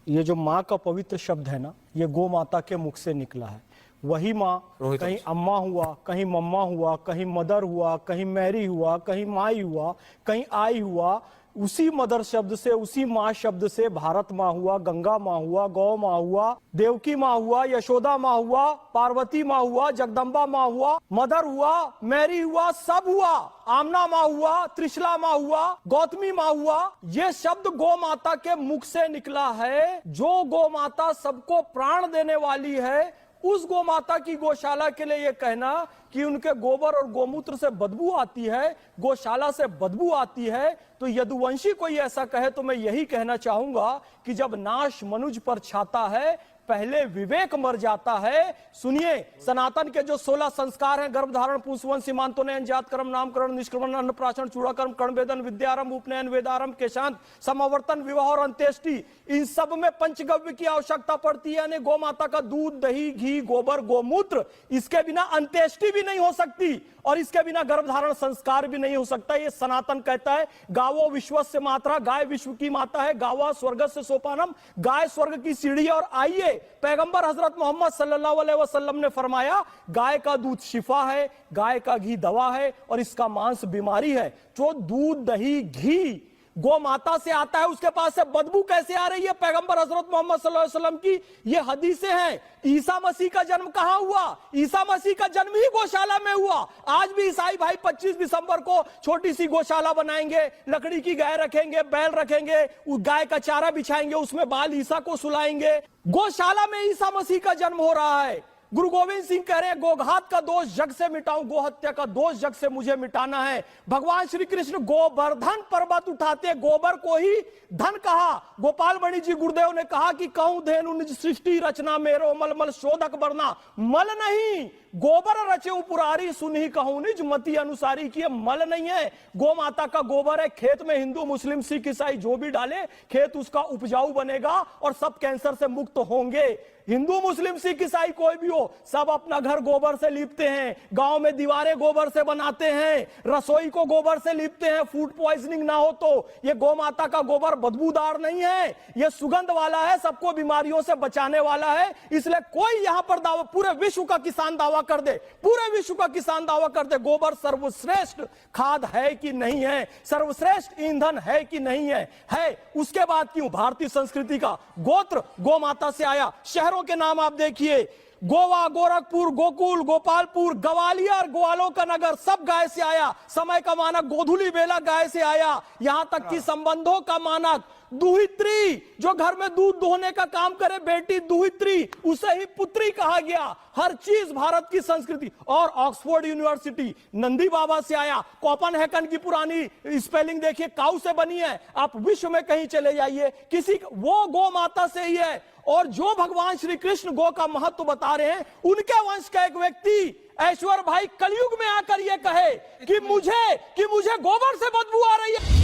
ये जो माँ का पवित्र शब्द है ना, ये गौ माता के मुख से निकला है। वही माँ कहीं अम्मा हुआ, कहीं मम्मा हुआ, कहीं मदर हुआ, कहीं मैरी हुआ, कहीं माई हुआ, कहीं आई हुआ। उसी मदर शब्द से, उसी माँ शब्द से भारत माँ हुआ, गंगा माँ हुआ, गौ माँ हुआ, देवकी माँ हुआ, यशोदा माँ हुआ, पार्वती माँ हुआ, जगदम्बा माँ हुआ, मदर हुआ, मैरी हुआ, सब हुआ। आमना माँ हुआ, त्रिशला माँ हुआ, गौतमी माँ हुआ। ये शब्द गौ माता के मुख से निकला है। जो गौ माता सबको प्राण देने वाली है, उस गौ माता की गौशाला के लिए यह कहना कि उनके गोबर और गोमूत्र से बदबू आती है, गौशाला से बदबू आती है, तो यदुवंशी कोई ऐसा कहे तो मैं यही कहना चाहूंगा कि जब नाश मनुज पर छाता है, पहले विवेक मर जाता है। सुनिए, सनातन के जो 16 संस्कार हैं, गर्भधारण, पुंसवन, सीमांतोनयन, जातकर्म, नामकरण, निष्क्रमण, अन्नप्राशन, चूड़ाकर्म, कर्णवेदन, विद्यारंभ, उपनयन, वेदारंभ, केशांत, समावर्तन, विवाह और अंत्येष्टि, इन सब में पंचगव्य की आवश्यकता पड़ती है। यानी गौ माता का दूध, दही, घी, गोबर, गोमूत्र, इसके बिना अंत्येष्टि भी नहीं हो सकती और इसके बिना गर्भधारण संस्कार भी नहीं हो सकता। ये सनातन कहता है। गावो विश्वस्य मातरा, गाय विश्व की माता है। गावा स्वर्गस्य सोपानम, गाय स्वर्ग की सीढ़ी। और आइए, पैगंबर हजरत मोहम्मद सल्लल्लाहु अलैहि वसल्लम ने फरमाया, गाय का दूध शिफा है, गाय का घी दवा है और इसका मांस बीमारी है। जो दूध, दही, घी गौ माता से आता है, उसके पास से बदबू कैसे आ रही है? पैगंबर हजरत मोहम्मद सल्लल्लाहु अलैहि वसल्लम की ये हदीसें हैं। ईसा मसीह का जन्म कहां हुआ? ईसा मसीह का जन्म ही गौशाला में हुआ। आज भी ईसाई भाई 25 दिसंबर को छोटी सी गौशाला बनाएंगे, लकड़ी की गाय रखेंगे, बैल रखेंगे, उस गाय का चारा बिछाएंगे, उसमें बाल ईसा को सुलाएंगे। गौशाला में ईसा मसीह का जन्म हो रहा है। गुरु गोविंद सिंह कह रहे हैं, गोघात का दोष जग से मिटाऊं, गोहत्या का दोष जग से मुझे मिटाना है। भगवान श्री कृष्ण गोवर्धन पर्वत उठाते गोबर को ही धन कहा। गोपाल मणि जी गुरुदेव ने कहा कि कहूं धेनु निज सृष्टि रचना, मेरो मलमल शोधक बरना। मल नहीं, गोबर रचे पुरारी, सुनही कहूं निज मति अनुसारी। की मल नहीं है, गौ माता का गोबर है। खेत में हिंदू, मुस्लिम, सिख, ईसाई जो भी डाले, खेत उसका उपजाऊ बनेगा और सब कैंसर से मुक्त होंगे। हिंदू, मुस्लिम, सिख, ईसाई कोई भी हो, सब अपना घर गोबर से लीपते हैं। गांव में दीवारें गोबर से बनाते हैं, रसोई को गोबर से लीपते हैं, फूड पॉइजनिंग ना हो तो। ये गौ माता का गोबर बदबूदार नहीं है, ये सुगंध वाला है, सबको बीमारियों से बचाने वाला है। इसलिए कोई यहां पर दावा, पूरे विश्व का किसान दावा कर दे, पूरे विश्व का किसान दावा कर दे, गोबर सर्वश्रेष्ठ खाद है कि नहीं है, सर्वश्रेष्ठ ईंधन है कि नहीं है? है। उसके बाद क्यों? भारतीय संस्कृति का गोत्र गौ माता से आया। शहरों के नाम आप देखिए, गोवा, गोरखपुर, गोकुल, गोपालपुर, ग्वालियर, ग्वालों का नगर, सब गाय से आया। समय का मानक गोधुली बेला गाय से आया। यहां तक कि संबंधों का मानक दुहित्री, जो घर में दूध दोहने का काम करे, बेटी दुहित्री, उसे ही पुत्री कहा गया। हर चीज भारत की संस्कृति। और ऑक्सफोर्ड यूनिवर्सिटी नंदी बाबा से आया। कोपनहेगन की पुरानी स्पेलिंग देखिए, काऊ से बनी है। आप विश्व में कहीं चले जाइए, किसी वो गौ माता से ही है। और जो भगवान श्री कृष्ण गौ का महत्व बता रहे हैं, उनके वंश का एक व्यक्ति ऐश्वर भाई कलयुग में आकर यह कहे कि मुझे गोबर से बदबू आ रही है।